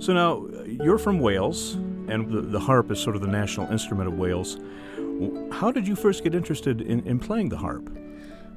So now, you're from Wales, and the harp is sort of the national instrument of Wales. How did you first get interested in playing the harp?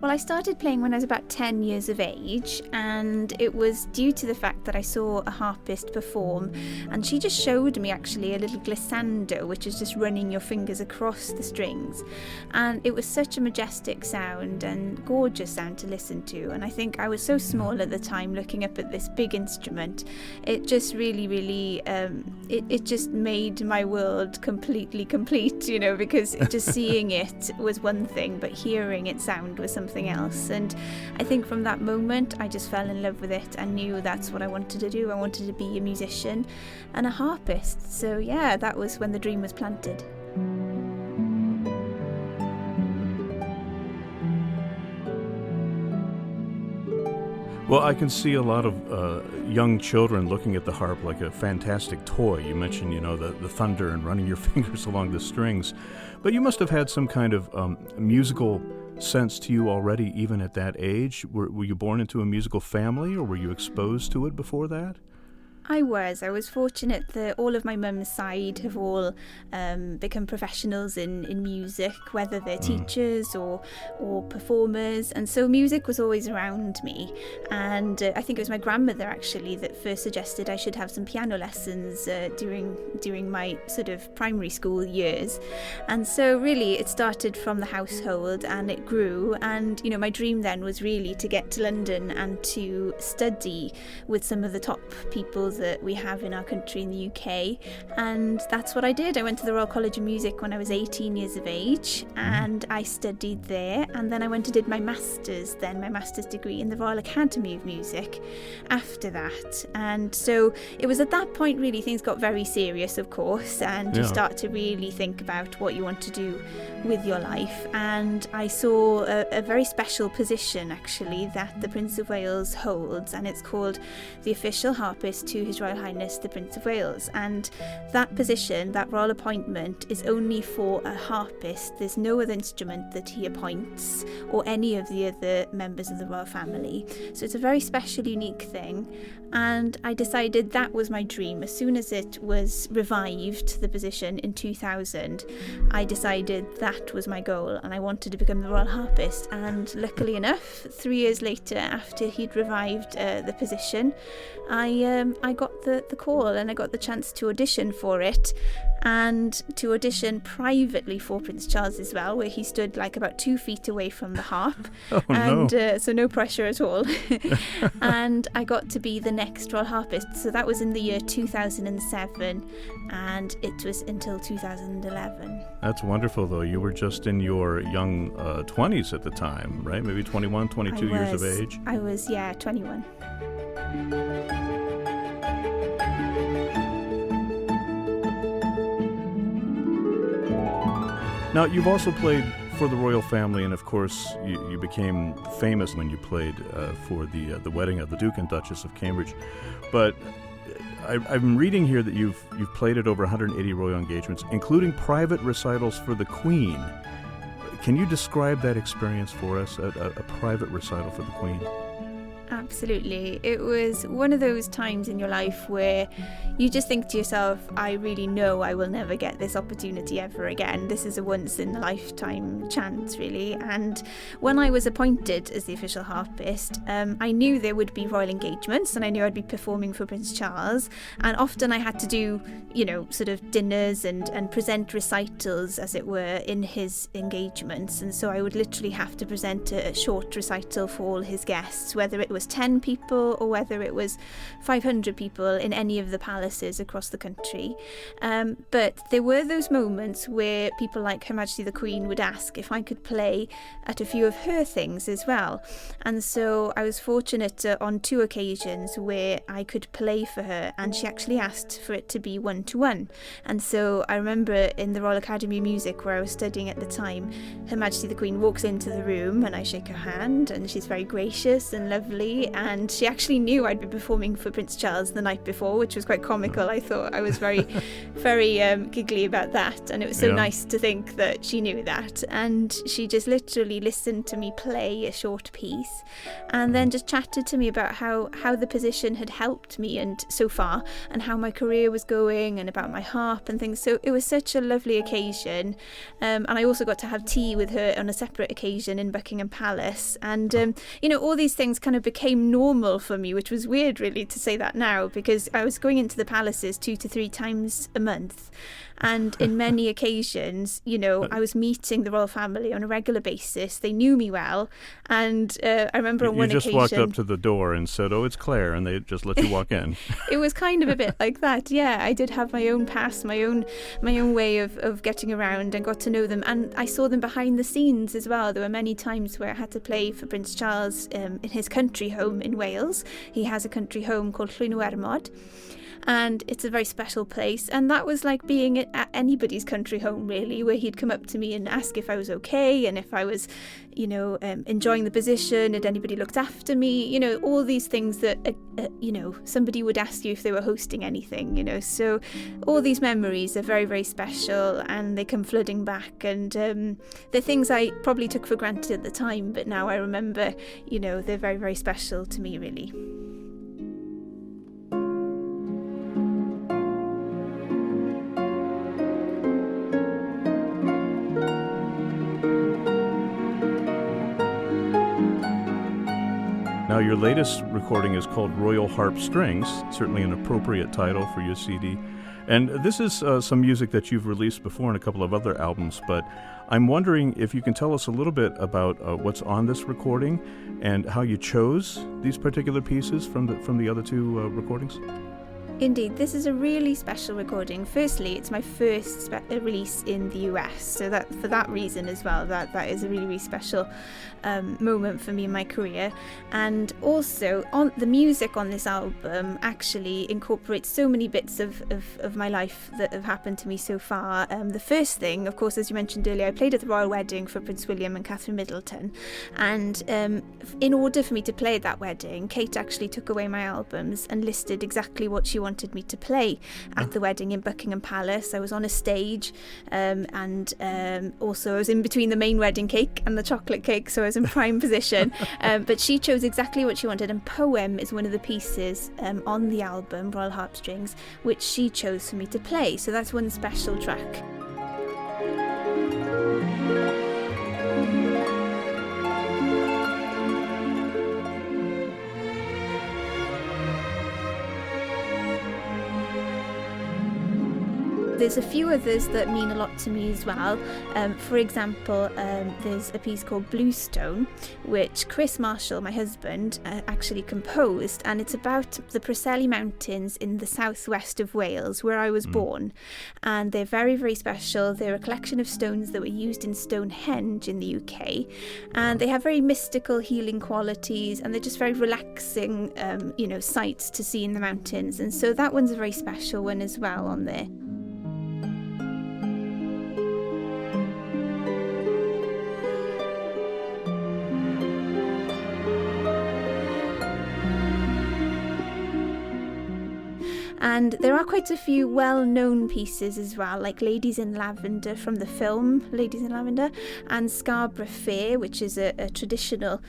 Well, I started playing when I was about 10 years of age, and it was due to the fact that I saw a harpist perform, and she just showed me actually a little glissando, which is just running your fingers across the strings, and it was such a majestic sound and gorgeous sound to listen to. And I think I was so small at the time, looking up at this big instrument, it just really it just made my world completely complete, because just seeing it was one thing, but hearing it sound was something else. And I think from that moment I just fell in love with it and knew that's what I wanted to do. I wanted to be a musician and a harpist. So yeah, that was when the dream was planted. Well, I can see a lot of young children looking at the harp like a fantastic toy. You mentioned, the thunder and running your fingers along the strings. But you must have had some kind of musical sense to you already, even at that age. Were you born into a musical family, or were you exposed to it before that? I was fortunate that all of my mum's side have all become professionals in music, whether they're teachers or performers, and so music was always around me. And I think it was my grandmother actually that first suggested I should have some piano lessons during my sort of primary school years. And so really it started from the household and it grew, and my dream then was really to get to London and to study with some of the top people that we have in our country in the UK, and that's what I did. I went to the Royal College of Music when I was 18 years of age, and I studied there, and then I went and did my master's degree in the Royal Academy of Music after that. And so it was at that point really things got very serious, of course, and you start to really think about what you want to do with your life. And I saw a very special position actually that the Prince of Wales holds, and it's called the official harpist to His Royal Highness the Prince of Wales. And that position, that royal appointment, is only for a harpist. There's no other instrument that he appoints, or any of the other members of the royal family. So it's a very special, unique thing. And I decided that was my dream. As soon as it was revived, the position in 2000, I decided that was my goal, and I wanted to become the royal harpist. And luckily enough, 3 years later, after he'd revived the position, I got the call, and I got the chance to audition for it, and to audition privately for Prince Charles as well, where he stood like about 2 feet away from the harp. So no pressure at all. And I got to be the next royal harpist. So that was in the year 2007, and it was until 2011. That's wonderful, though. You were just in your young 20s at the time, right? Maybe 21, 22 years of age? I was, 21. Now, you've also played for the royal family, and of course, you became famous when you played for the wedding of the Duke and Duchess of Cambridge. But I'm reading here that you've played at over 180 royal engagements, including private recitals for the Queen. Can you describe that experience for us, a private recital for the Queen? Absolutely. It was one of those times in your life where you just think to yourself, I really know I will never get this opportunity ever again. This is a once in a lifetime chance, really. And when I was appointed as the official harpist, I knew there would be royal engagements, and I knew I'd be performing for Prince Charles. And often I had to do, sort of dinners and present recitals, as it were, in his engagements. And so I would literally have to present a short recital for all his guests, whether it was 10 people or whether it was 500 people in any of the palaces across the country. But there were those moments where people like Her Majesty the Queen would ask if I could play at a few of her things as well. And so I was fortunate on 2 occasions where I could play for her, and she actually asked for it to be one-to-one. And so I remember in the Royal Academy of Music, where I was studying at the time, Her Majesty the Queen walks into the room and I shake her hand, and she's very gracious and lovely, family, and she actually knew I'd been performing for Prince Charles the night before, which was quite comical. I thought I was very, very giggly about that, and it was so nice to think that she knew that. And she just literally listened to me play a short piece, and then just chatted to me about how the position had helped me and so far, and how my career was going, and about my harp and things. So it was such a lovely occasion, and I also got to have tea with her on a separate occasion in Buckingham Palace, and all these things kind of became normal for me, which was weird really to say that now, because I was going into the palaces 2 to 3 times a month. And in many occasions, I was meeting the royal family on a regular basis. They knew me well. And I remember on one occasion... You just walked up to the door and said, "Oh, it's Claire," and they just let you walk in. It was kind of a bit like that, yeah. I did have my own pass, my own way of getting around, and got to know them. And I saw them behind the scenes as well. There were many times where I had to play for Prince Charles in his country home in Wales. He has a country home called Llwynwermod. And it's a very special place, and that was like being at anybody's country home really, where he'd come up to me and ask if I was okay, and if I was enjoying the position, had anybody looked after me, all these things that somebody would ask you if they were hosting anything, so all these memories are very, very special, and they come flooding back, and they're things I probably took for granted at the time, but now I remember, they're very, very special to me really. Now, your latest recording is called Royal Harp Strings, certainly an appropriate title for your CD. And this is some music that you've released before in a couple of other albums, but I'm wondering if you can tell us a little bit about what's on this recording and how you chose these particular pieces from the other 2 recordings. Indeed, this is a really special recording. Firstly, it's my first release in the US, so that for that reason as well, that is a really, really special moment for me in my career. And also, on the music on this album actually incorporates so many bits of my life that have happened to me so far. The first thing, of course, as you mentioned earlier, I played at the royal wedding for Prince William and Catherine Middleton, and in order for me to play at that wedding, Kate actually took away my albums and listed exactly what she wanted me to play at the wedding in Buckingham Palace. I was on a stage, and also I was in between the main wedding cake and the chocolate cake, so I was in prime position. But she chose exactly what she wanted, and Poem is one of the pieces on the album Royal Harp Strings which she chose for me to play, so that's one special track. There's a few others that mean a lot to me as well. For example, there's a piece called Bluestone, which Chris Marshall, my husband, actually composed, and it's about the Preseli Mountains in the southwest of Wales, where I was born. And they're very, very special. They're a collection of stones that were used in Stonehenge in the UK, and they have very mystical, healing qualities, and they're just very relaxing, sights to see in the mountains. And so that one's a very special one as well on there. And there are quite a few well-known pieces as well, like Ladies in Lavender from the film Ladies in Lavender, and Scarborough Fair, which is a traditional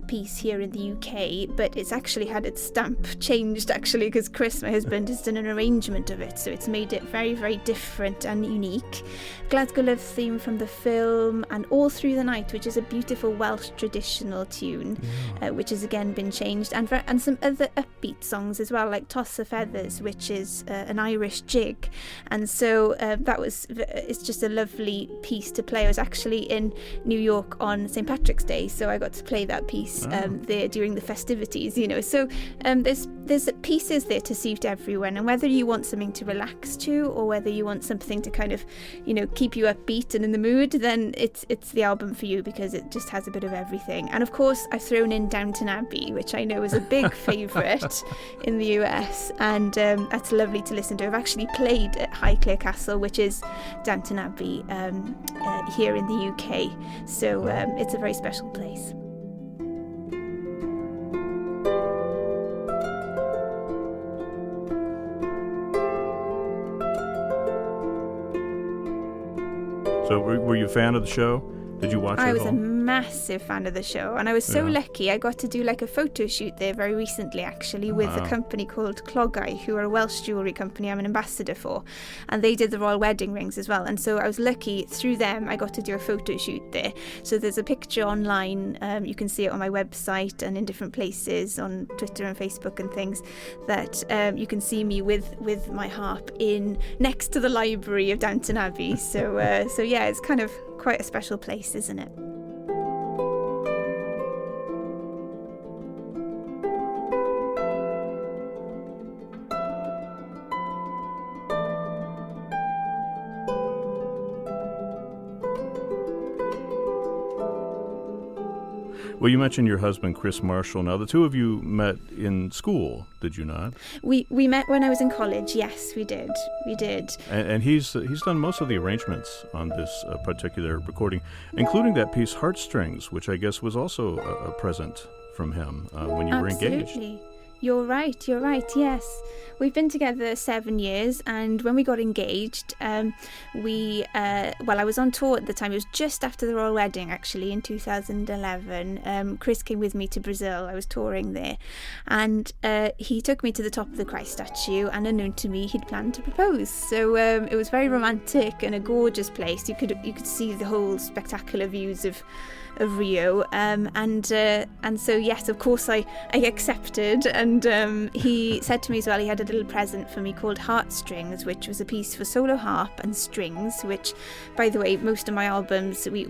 piece here in the UK, but it's actually had its stamp changed actually, because Chris, my husband, has done an arrangement of it, so it's made it very, very different and unique. Glasgow Love Theme from the film, and All Through the Night, which is a beautiful Welsh traditional tune, which has again been changed, and some other upbeat songs as well, like Toss of Feathers, which is an Irish jig. And so it's just a lovely piece to play. I was actually in New York on St. Patrick's Day, so I got to play that piece there during the festivities, so there's pieces there to suit everyone, and whether you want something to relax to or whether you want something to kind of keep you upbeat and in the mood, then it's the album for you, because it just has a bit of everything. And of course I've thrown in Downton Abbey, which I know is a big favourite in the US, and that's lovely to listen to. I've actually played at Highclere Castle, which is Downton Abbey, here in the UK, so it's a very special place. So were you a fan of the show? Did you watch it I at was all? a massive fan of the show, and I was so Yeah. lucky. I got to do like a photo shoot there very recently, actually, with a Wow. company called Clogai, who are a Welsh jewellery company I'm an ambassador for, and they did the royal wedding rings as well. And so I was lucky, through them I got to do a photo shoot there. So there's a picture online, you can see it on my website and in different places on Twitter and Facebook and things, that you can see me with my harp in next to the library of Downton Abbey. So yeah, it's kind of quite a special place, isn't it? Well, you mentioned your husband, Chris Marshall. Now, the two of you met in school, did you not? We met when I was in college. Yes, we did. And he's done most of the arrangements on this particular recording, including that piece, Heartstrings, which I guess was also a present from him when you were engaged. Absolutely. You're right, yes. We've been together 7 years, and when we got engaged, I was on tour at the time. It was just after the royal wedding, actually, in 2011. Chris came with me to Brazil. I was touring there, and he took me to the top of the Christ statue, and unknown to me, he'd planned to propose. So it was very romantic and a gorgeous place. You could see the whole spectacular views of Rio, and so yes, of course I accepted, and he said to me as well, he had a little present for me called Harp Strings, which was a piece for solo harp and strings, which, by the way, most of my albums we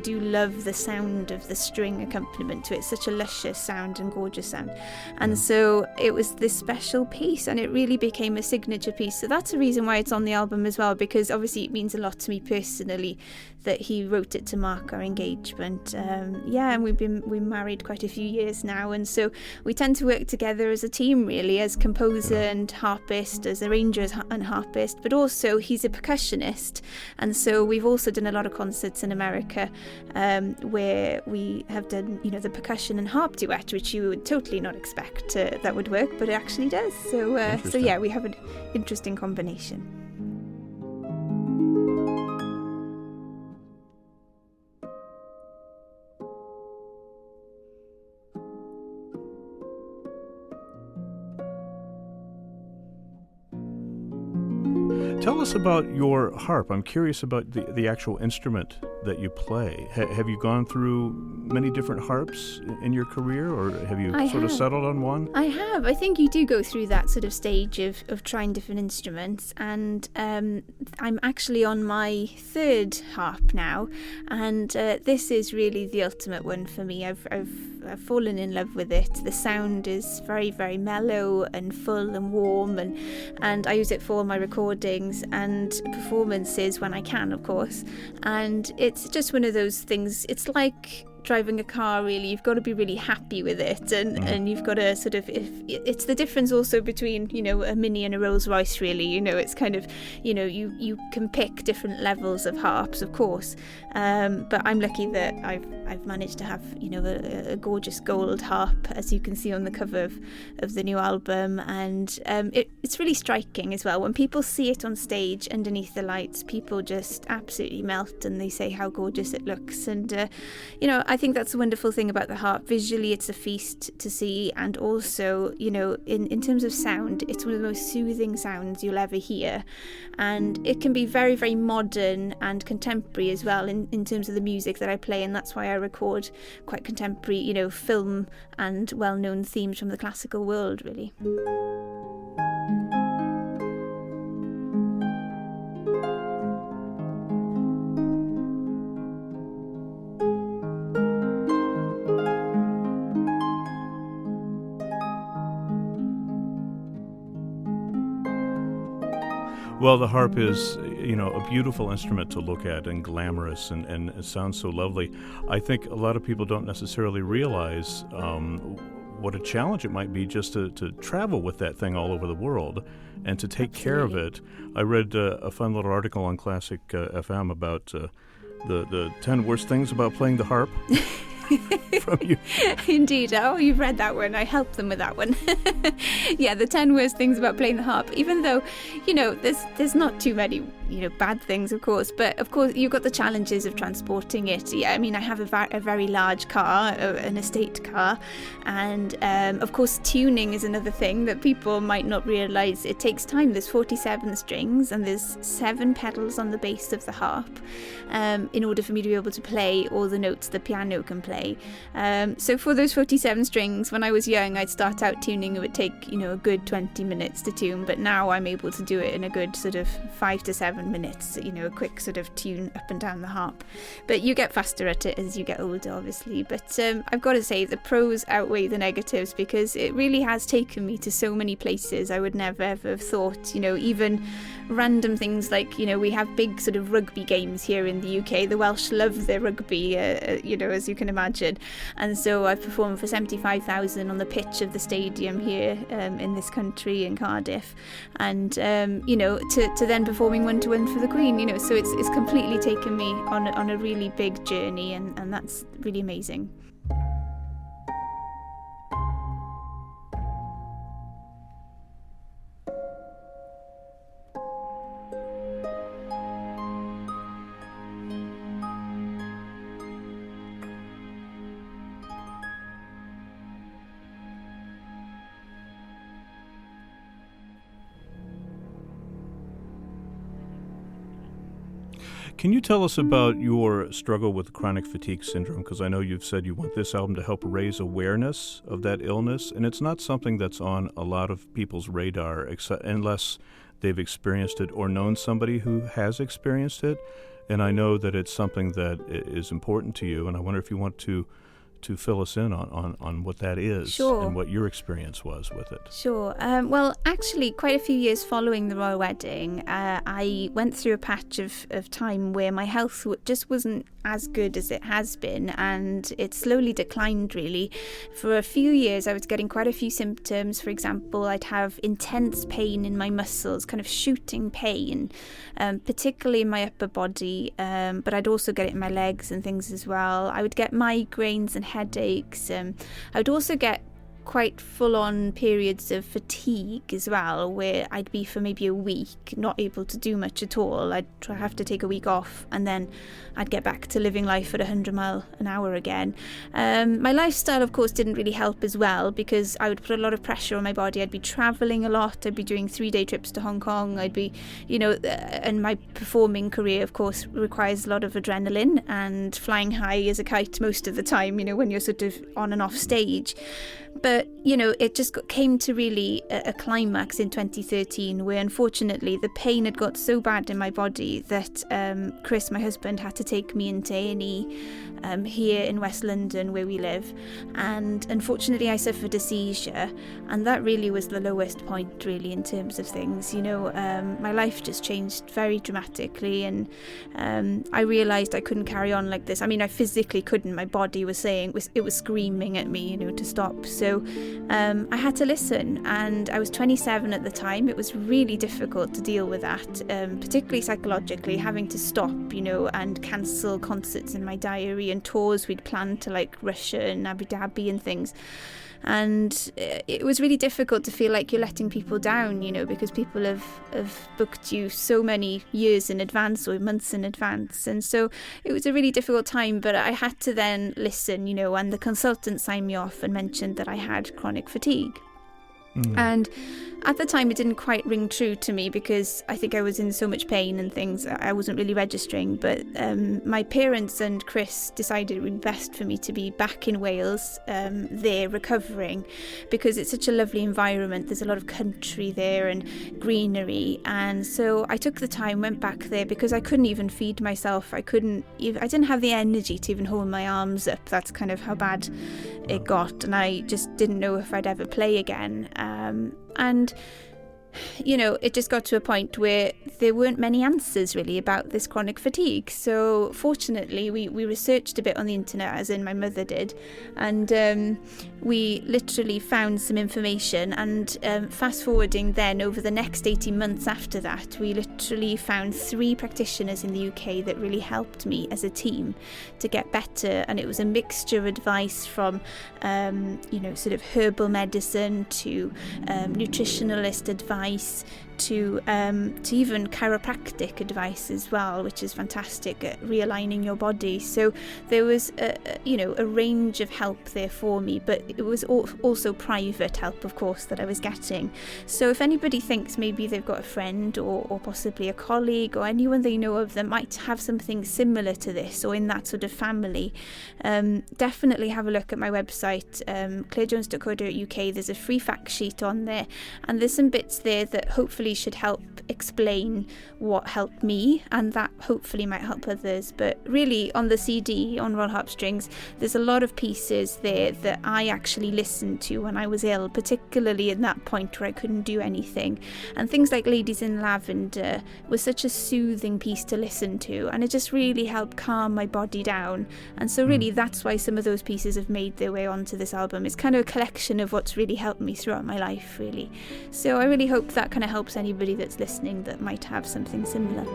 do love the sound of the string accompaniment to it. It's such a luscious sound and gorgeous sound, and so it was this special piece, and it really became a signature piece. So that's the reason why it's on the album as well, because obviously it means a lot to me personally that he wrote it to mark our engagement. And we're married quite a few years now, and so we tend to work together as a team, really, as composer and harpist, as arranger and harpist, but also he's a percussionist, and so we've also done a lot of concerts in America where we have done, the percussion and harp duet, which you would totally not expect that would work, but it actually does. So yeah, we have an interesting combination. Tell us about your harp. I'm curious about the actual instrument that you play. Have you gone through many different harps in your career, or have you of settled on one? I have. I think you do go through that sort of stage of trying different instruments, and I'm actually on my third harp now, and this is really the ultimate one for me. I've fallen in love with it. The sound is very, very mellow and full and warm, and I use it for all my recordings and performances when I can, of course. And it's just one of those things. It's like driving a car, really. You've got to be really happy with it, and you've got to sort of, it's the difference also between a Mini and a Rolls Royce, really. It's kind of, you can pick different levels of harps, of course, but I'm lucky that I've managed to have a gorgeous gold harp, as you can see on the cover of the new album, and it's really striking as well. When people see it on stage underneath the lights, people just absolutely melt, and they say how gorgeous it looks. And I think that's a wonderful thing about the harp. Visually, it's a feast to see, and also, in terms of sound, it's one of the most soothing sounds you'll ever hear, and it can be very, very modern and contemporary as well in terms of the music that I play, and that's why I record quite contemporary, film and well-known themes from the classical world, really. Well, the harp is, a beautiful instrument to look at and glamorous, and it sounds so lovely. I think a lot of people don't necessarily realize what a challenge it might be just to travel with that thing all over the world and to take care of it. I read a fun little article on Classic FM about the 10 worst things about playing the harp. From you. Indeed. Oh, you've read that one. I helped them with that one. Yeah, the 10 worst things about playing the harp. Even though, there's not too many bad things, of course, but of course you've got the challenges of transporting it. I mean, I have a very large car, an estate car, and of course tuning is another thing that people might not realise. It takes time. There's 47 strings and there's 7 pedals on the base of the harp in order for me to be able to play all the notes the piano can play. So for those 47 strings, when I was young, I'd start out tuning, it would take a good 20 minutes to tune, but now I'm able to do it in a good sort of 5 to 7 minutes, a quick sort of tune up and down the harp. But you get faster at it as you get older, obviously. But I've got to say the pros outweigh the negatives, because it really has taken me to so many places I would never ever have thought. Even random things like, we have big sort of rugby games here in the UK. The Welsh love their rugby, as you can imagine. And so I've performed for 75,000 on the pitch of the stadium here in this country, in Cardiff. And, to then performing one-to-one for the Queen, so it's completely taken me on a really big journey, and that's really amazing. Can you tell us about your struggle with chronic fatigue syndrome? Because I know you've said you want this album to help raise awareness of that illness, and it's not something that's on a lot of people's radar, unless they've experienced it or known somebody who has experienced it. And I know that it's something that is important to you, and I wonder if you want to fill us in on what that is. Sure. And what your experience was with it. Sure. Well, actually, quite a few years following the royal wedding, I went through a patch of time where my health just wasn't as good as it has been, and it slowly declined, really. For a few years, I was getting quite a few symptoms. For example, I'd have intense pain in my muscles, kind of shooting pain, particularly in my upper body, but I'd also get it in my legs and things as well. I would get migraines and headaches. I would also get quite full-on periods of fatigue as well, where I'd be for maybe a week not able to do much at all. I'd have to take a week off, and then I'd get back to living life at 100 miles an hour again. My lifestyle, of course, didn't really help as well, because I would put a lot of pressure on my body. I'd be travelling a lot. I'd be doing 3-day trips to Hong Kong. I'd be, and my performing career, of course, requires a lot of adrenaline and flying high as a kite most of the time, when you're sort of on and off stage. But, it just came to really a climax in 2013, where unfortunately the pain had got so bad in my body that Chris, my husband, had to take me into A&E here in West London, where we live. And unfortunately I suffered a seizure, and that really was the lowest point, really, in terms of things. My life just changed very dramatically, and I realised I couldn't carry on like this. I mean, I physically couldn't. My body was saying, it was screaming at me, to stop. So I had to listen, and I was 27 at the time. It was really difficult to deal with that, particularly psychologically, having to stop, and cancel concerts in my diary and tours we'd planned to, like Russia and Abu Dhabi and things. And it was really difficult to feel like you're letting people down, because people have booked you so many years in advance or months in advance. And so it was a really difficult time, but I had to then listen, and the consultant signed me off and mentioned that I had chronic fatigue. And at the time, it didn't quite ring true to me, because I think I was in so much pain and things. I wasn't really registering. But my parents and Chris decided it would be best for me to be back in Wales, there recovering, because it's such a lovely environment. There's a lot of country there and greenery. And so I took the time, went back there, because I couldn't even feed myself. I didn't have the energy to even hold my arms up. That's kind of how bad it got. And I just didn't know if I'd ever play again. And it just got to a point where there weren't many answers really about this chronic fatigue. So fortunately, we researched a bit on the internet, as in my mother did, and we literally found some information. And fast forwarding then, over the next 18 months after that, we literally found 3 practitioners in the UK that really helped me as a team to get better. And it was a mixture of advice from sort of herbal medicine to nutritionalist advice advice to even chiropractic advice as well, which is fantastic at realigning your body. So there was a range of help there for me, but it was also private help, of course, that I was getting. So if anybody thinks maybe they've got a friend or possibly a colleague or anyone they know of that might have something similar to this or in that sort of family, definitely have a look at my website, clairejones.co.uk. There's a free fact sheet on there, and there's some bits there that hopefully should help explain what helped me, and that hopefully might help others. But really, on the CD, on Royal Harp Strings, there's a lot of pieces there that I actually listened to when I was ill, particularly in that point where I couldn't do anything. And things like Ladies in Lavender was such a soothing piece to listen to, and it just really helped calm my body down. And so really that's why some of those pieces have made their way onto this album. It's kind of a collection of what's really helped me throughout my life, really. So I really hope that kind of helps anybody that's listening that might have something similar.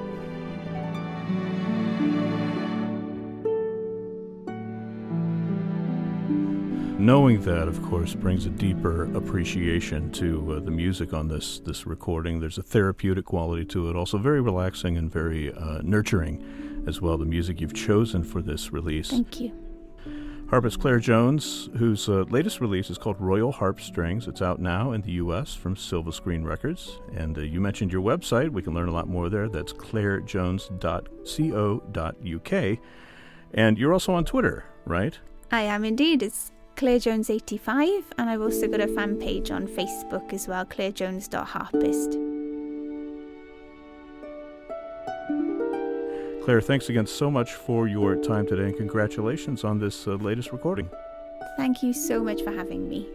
Knowing that, of course, brings a deeper appreciation to the music on this recording. There's a therapeutic quality to it, also very relaxing and very nurturing as well, the music you've chosen for this release. Thank you. Harpist Claire Jones, whose latest release is called Royal Harp Strings. It's out now in the U.S. from Silva Screen Records. And you mentioned your website. We can learn a lot more there. That's clairejones.co.uk. And you're also on Twitter, right? I am indeed. It's ClaireJones85, and I've also got a fan page on Facebook as well, clairejones.harpist. Claire, thanks again so much for your time today, and congratulations on this latest recording. Thank you so much for having me.